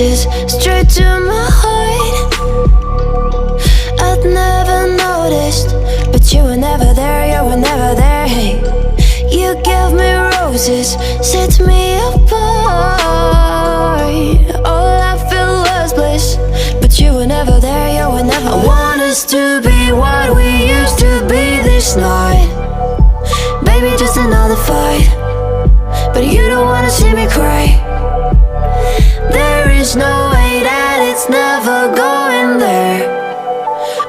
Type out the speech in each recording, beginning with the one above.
roses straight to my heart. I'd never noticed, but you were never there, you were never there. Hey, you gave me roses, set me apart. All I feel was bliss, but you were never there, you were never there. I want us to be what we used to be this night. Baby, just another fight, but you don't wanna see me cry. There is no way that it's never going there.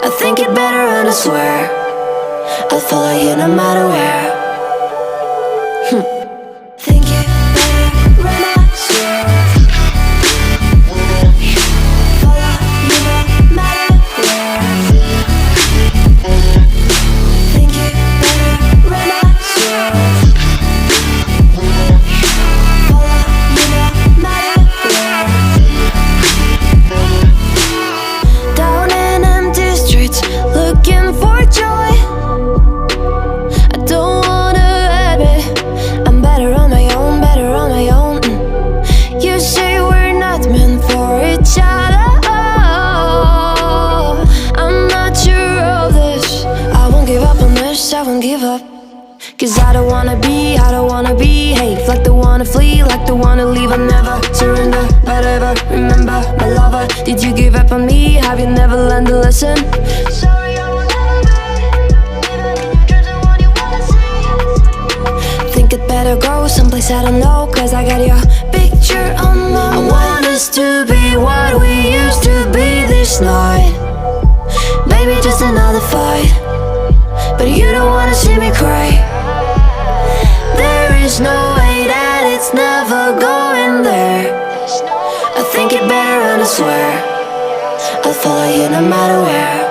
I think it better and I swear I'll follow you no matter where. Think it better and I swear follow you no matter where. Think it better and I swear follow you no matter where. Down in empty streets, looking for joy. I don't wanna admit I'm better on my own, better on my own. You say we're not meant for each other. I'm not sure of this. I won't give up on this, I won't give up. Cause I don't wanna be, I don't wanna behave like the wanna flee, like the wanna leave. I'll never surrender, but ever remember my lover. Did you give up on me? Have you never learned a lesson? Sorry, I will never be. Even in your dreams, the one you wanna see. Think it better go someplace I don't know, cause I got your picture on my mind. I want us to be what we used to be this night. Baby, just another fight, but you don't wanna see me cry. There is no way that it's never going there. I think it better and I swear I'll follow you no matter where.